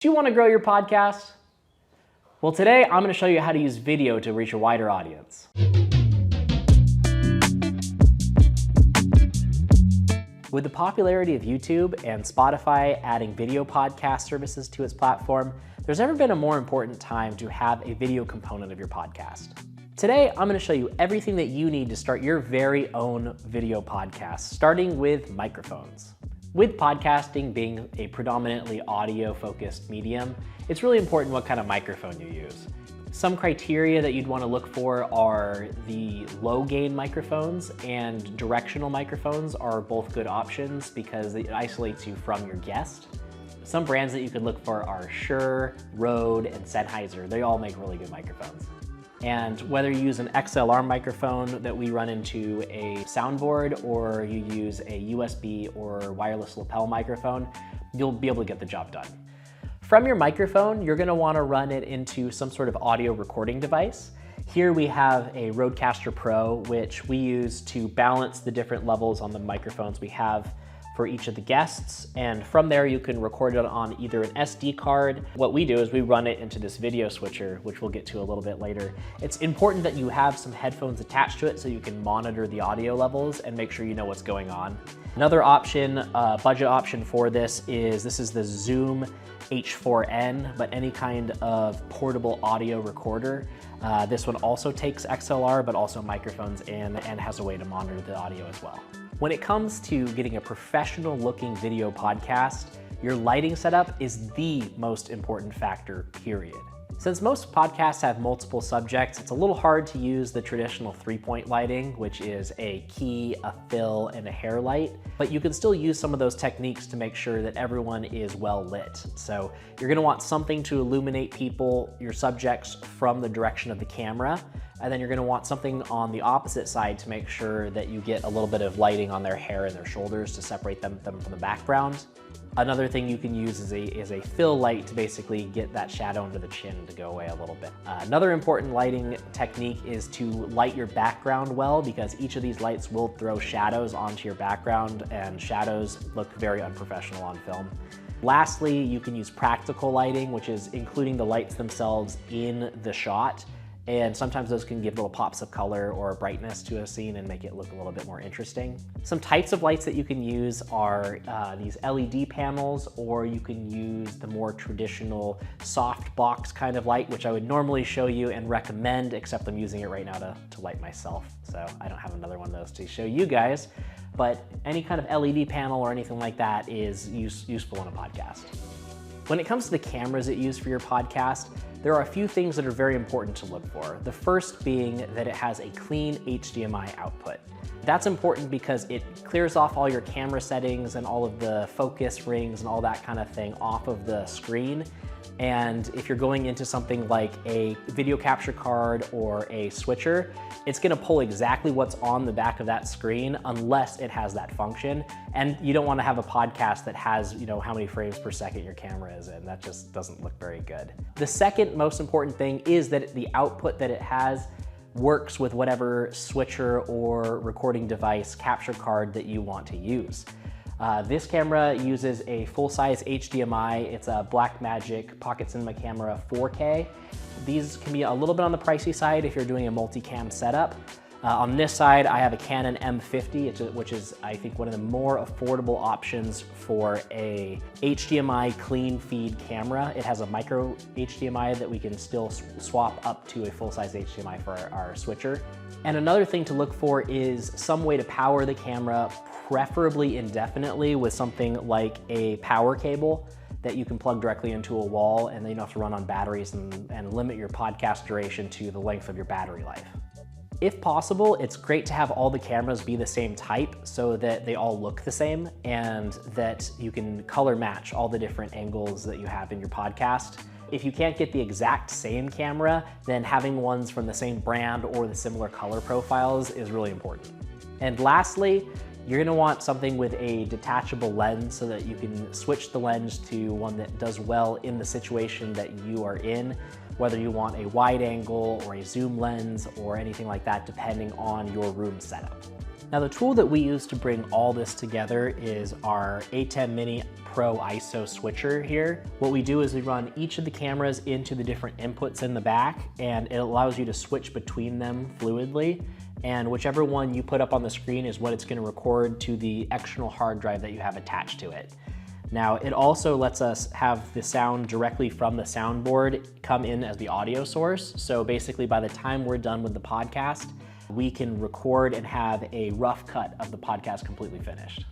Do you want to grow your podcast? Well, today I'm going to show you how to use video to reach a wider audience. With the popularity of YouTube and Spotify adding video podcast services to its platform, there's never been a more important time to have a video component of your podcast. Today, I'm going to show you everything that you need to start your very own video podcast, starting with microphones. With podcasting being a predominantly audio-focused medium, it's really important what kind of microphone you use. Some criteria that you'd want to look for are the low-gain microphones, and directional microphones are both good options because it isolates you from your guest. Some brands that you could look for are Shure, Rode, and Sennheiser. They all make really good microphones. And whether you use an XLR microphone that we run into a soundboard or you use a USB or wireless lapel microphone, you'll be able to get the job done. From your microphone, you're gonna wanna run it into some sort of audio recording device. Here we have a Rodecaster Pro, which we use to balance the different levels on the microphones we have for each of the guests, and from there you can record it on either an SD card. What we do is we run it into this video switcher, which we'll get to a little bit later. It's important that you have some headphones attached to it so you can monitor the audio levels and make sure you know what's going on. Another option, budget option for this is the Zoom H4n, but any kind of portable audio recorder. This one also takes XLR, but also microphones in and has a way to monitor the audio as well. When it comes to getting a professional looking video podcast, your lighting setup is the most important factor, period. Since most podcasts have multiple subjects, it's a little hard to use the traditional 3-point lighting, which is a key, a fill, and a hair light, but you can still use some of those techniques to make sure that everyone is well lit. So you're gonna want something to illuminate people, your subjects, from the direction of the camera, and then you're gonna want something on the opposite side to make sure that you get a little bit of lighting on their hair and their shoulders to separate them from the background. Another thing you can use is a fill light to basically get that shadow under the chin to go away a little bit. Another important lighting technique is to light your background well, because each of these lights will throw shadows onto your background, and shadows look very unprofessional on film. Lastly, you can use practical lighting, which is including the lights themselves in the shot. And sometimes those can give little pops of color or brightness to a scene and make it look a little bit more interesting. Some types of lights that you can use are these LED panels, or you can use the more traditional soft box kind of light, which I would normally show you and recommend, except I'm using it right now to light myself. So I don't have another one of those to show you guys, but any kind of LED panel or anything like that is useful in a podcast. When it comes to the cameras that you use for your podcast, there are a few things that are very important to look for. The first being that it has a clean HDMI output. That's important because it clears off all your camera settings and all of the focus rings and all that kind of thing off of the screen. And if you're going into something like a video capture card or a switcher, it's gonna pull exactly what's on the back of that screen unless it has that function. And you don't wanna have a podcast that has, how many frames per second your camera is in. That just doesn't look very good. The second most important thing is that the output that it has works with whatever switcher or recording device capture card that you want to use. This camera uses a full-size HDMI. It's a Blackmagic Pocket Cinema Camera 4K. These can be a little bit on the pricey side if you're doing a multicam setup. On this side, I have a Canon M50, which is, I think, one of the more affordable options for a HDMI clean feed camera. It has a micro HDMI that we can still swap up to a full-size HDMI for our switcher. And another thing to look for is some way to power the camera, preferably indefinitely, with something like a power cable that you can plug directly into a wall, and then you don't have to run on batteries and limit your podcast duration to the length of your battery life. If possible, it's great to have all the cameras be the same type so that they all look the same and that you can color match all the different angles that you have in your podcast. If you can't get the exact same camera, then having ones from the same brand or the similar color profiles is really important. And lastly, you're gonna want something with a detachable lens so that you can switch the lens to one that does well in the situation that you are in, whether you want a wide angle or a zoom lens or anything like that, depending on your room setup. Now the tool that we use to bring all this together is our A10 Mini Pro ISO switcher here. What we do is we run each of the cameras into the different inputs in the back, and it allows you to switch between them fluidly. And whichever one you put up on the screen is what it's going to record to the external hard drive that you have attached to it. Now, it also lets us have the sound directly from the soundboard come in as the audio source. So basically, by the time we're done with the podcast, we can record and have a rough cut of the podcast completely finished.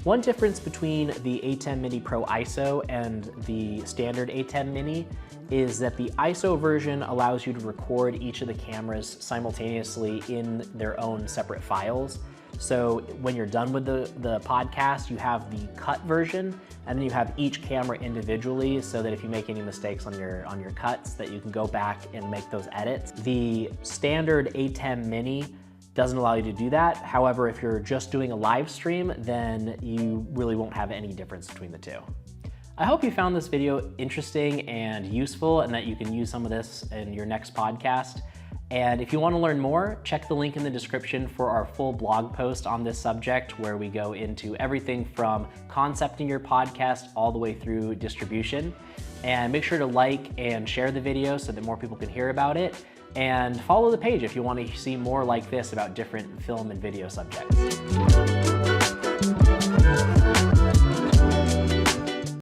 One difference between the A10 Mini Pro ISO and the standard A10 Mini is that the ISO version allows you to record each of the cameras simultaneously in their own separate files. So when you're done with the podcast, you have the cut version, and then you have each camera individually so that if you make any mistakes on your cuts, that you can go back and make those edits. The standard A10 Mini doesn't allow you to do that. However, if you're just doing a live stream, then you really won't have any difference between the two. I hope you found this video interesting and useful, and that you can use some of this in your next podcast. And if you want to learn more, check the link in the description for our full blog post on this subject, where we go into everything from concepting your podcast all the way through distribution. And make sure to like and share the video so that more people can hear about it. And follow the page if you want to see more like this about different film and video subjects.